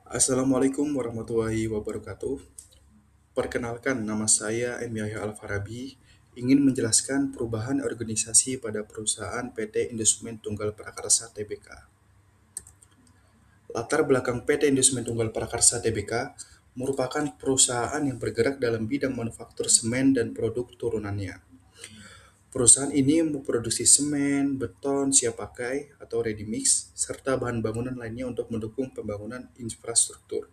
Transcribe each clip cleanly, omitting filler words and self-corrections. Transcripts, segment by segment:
Assalamualaikum warahmatullahi wabarakatuh. Perkenalkan, nama saya M. Yahya Al-Farabi, ingin menjelaskan perubahan organisasi pada perusahaan PT Indosemen Tunggal Prakarsa Tbk. Latar belakang PT Indosemen Tunggal Prakarsa Tbk merupakan perusahaan yang bergerak dalam bidang manufaktur semen dan produk turunannya. Perusahaan ini memproduksi semen, beton, siap pakai atau ready mix, serta bahan bangunan lainnya untuk mendukung pembangunan infrastruktur.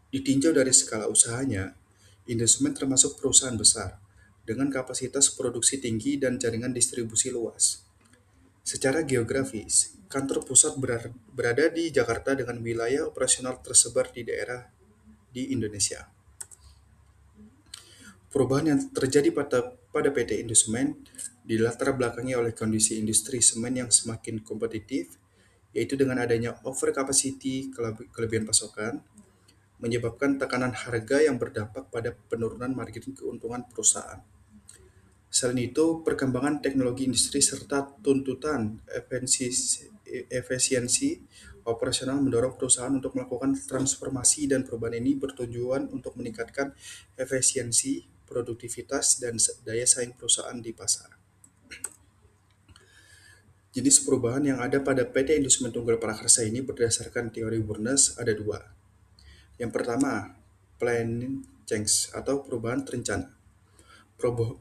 Ditinjau dari skala usahanya, Indosemen termasuk perusahaan besar dengan kapasitas produksi tinggi dan jaringan distribusi luas. Secara geografis, kantor pusat berada di Jakarta dengan wilayah operasional tersebar di daerah di Indonesia. Perubahan yang terjadi pada PT Indosemen dilatar belakangi oleh kondisi industri semen yang semakin kompetitif, yaitu dengan adanya overcapacity kelebihan pasokan, menyebabkan tekanan harga yang berdampak pada penurunan margin keuntungan perusahaan. Selain itu, perkembangan teknologi industri serta tuntutan efisiensi operasional mendorong perusahaan untuk melakukan transformasi, dan perubahan ini bertujuan untuk meningkatkan efisiensi, produktivitas, dan daya saing perusahaan di pasar. Jenis perubahan yang ada pada PT Indosemen Tunggal Prakarsa ini berdasarkan teori Burness ada dua. Yang pertama, planning change atau perubahan terencana.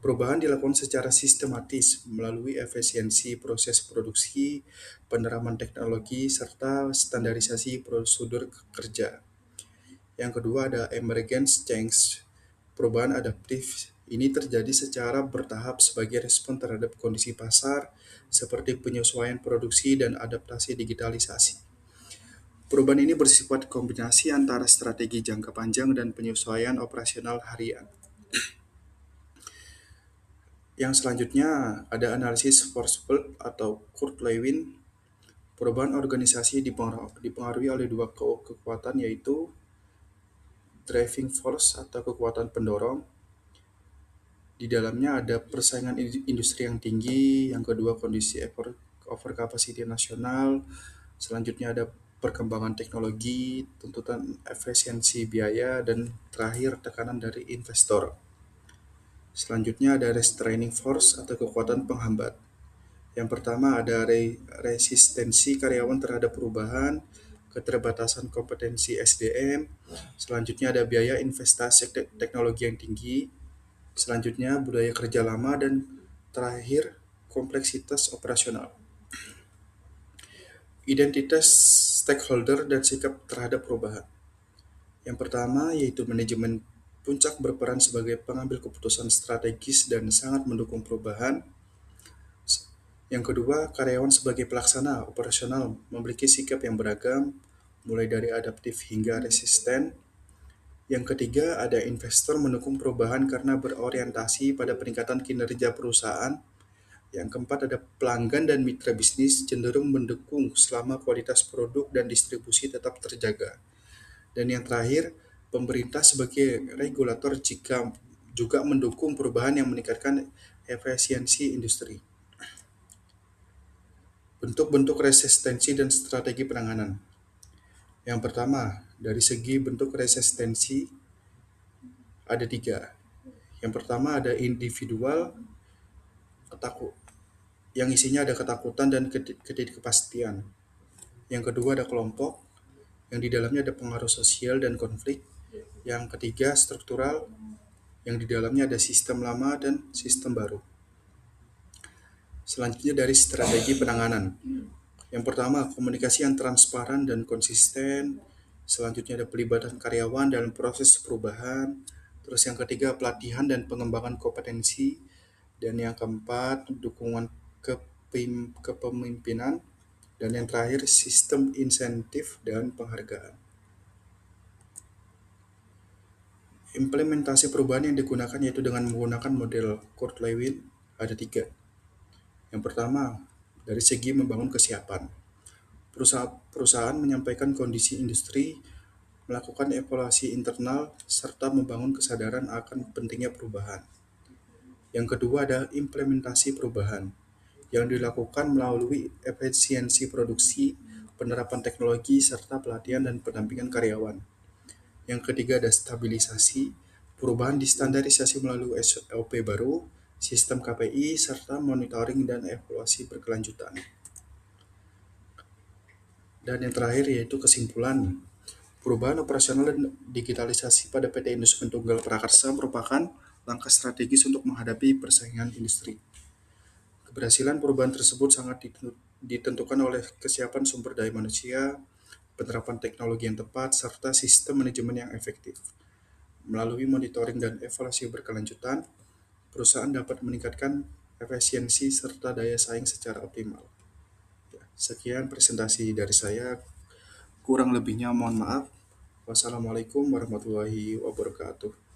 Perubahan dilakukan secara sistematis melalui efisiensi proses produksi, penerapan teknologi, serta standarisasi prosedur kerja. Yang kedua ada emergence change, perubahan adaptif. Ini terjadi secara bertahap sebagai respon terhadap kondisi pasar, seperti penyesuaian produksi dan adaptasi digitalisasi. Perubahan ini bersifat kombinasi antara strategi jangka panjang dan penyesuaian operasional harian. Yang selanjutnya ada analisis Forsberg atau Kurt Lewin. Perubahan organisasi dipengaruhi oleh dua kekuatan, yaitu driving force atau kekuatan pendorong. Di dalamnya ada persaingan industri yang tinggi, yang kedua kondisi overcapacity nasional, selanjutnya ada perkembangan teknologi, tuntutan efisiensi biaya, dan terakhir tekanan dari investor. Selanjutnya ada restraining force atau kekuatan penghambat. Yang pertama ada resistensi karyawan terhadap perubahan, keterbatasan kompetensi SDM, selanjutnya ada biaya investasi teknologi yang tinggi, selanjutnya budaya kerja lama, dan terakhir kompleksitas operasional. Identitas stakeholder dan sikap terhadap perubahan. Yang pertama yaitu manajemen puncak berperan sebagai pengambil keputusan strategis dan sangat mendukung perubahan. Yang kedua, karyawan sebagai pelaksana operasional memiliki sikap yang beragam, mulai dari adaptif hingga resisten. Yang ketiga, ada investor mendukung perubahan karena berorientasi pada peningkatan kinerja perusahaan. Yang keempat, ada pelanggan dan mitra bisnis cenderung mendukung selama kualitas produk dan distribusi tetap terjaga. Dan yang terakhir, pemerintah sebagai regulator jika juga mendukung perubahan yang meningkatkan efisiensi industri. Bentuk-bentuk resistensi dan strategi penanganan. Yang pertama, dari segi bentuk resistensi ada tiga. Yang pertama ada individual, yang isinya ada ketakutan dan ketidakpastian. Yang kedua ada kelompok, yang di dalamnya ada pengaruh sosial dan konflik. Yang ketiga struktural, yang di dalamnya ada sistem lama dan sistem baru. Selanjutnya dari strategi penanganan. Yang pertama, komunikasi yang transparan dan konsisten. Selanjutnya ada pelibatan karyawan dalam proses perubahan. Terus yang ketiga, pelatihan dan pengembangan kompetensi. Dan yang keempat, dukungan kepemimpinan. Dan yang terakhir, sistem insentif dan penghargaan. Implementasi perubahan yang digunakan yaitu dengan menggunakan model Kurt Lewin ada tiga. Yang pertama, dari segi membangun kesiapan. Perusahaan menyampaikan kondisi industri, melakukan evaluasi internal, serta membangun kesadaran akan pentingnya perubahan. Yang kedua ada implementasi perubahan, yang dilakukan melalui efisiensi produksi, penerapan teknologi, serta pelatihan dan pendampingan karyawan. Yang ketiga ada stabilisasi, perubahan di standarisasi melalui SOP baru, sistem KPI, serta monitoring dan evaluasi berkelanjutan. Dan yang terakhir yaitu kesimpulan. Perubahan operasional dan digitalisasi pada PT Indosumen Tunggal Prakarsa merupakan langkah strategis untuk menghadapi persaingan industri. Keberhasilan perubahan tersebut sangat ditentukan oleh kesiapan sumber daya manusia, penerapan teknologi yang tepat, serta sistem manajemen yang efektif. Melalui monitoring dan evaluasi berkelanjutan, perusahaan dapat meningkatkan efisiensi serta daya saing secara optimal. Ya, sekian presentasi dari saya. Kurang lebihnya mohon maaf. Wassalamualaikum warahmatullahi wabarakatuh.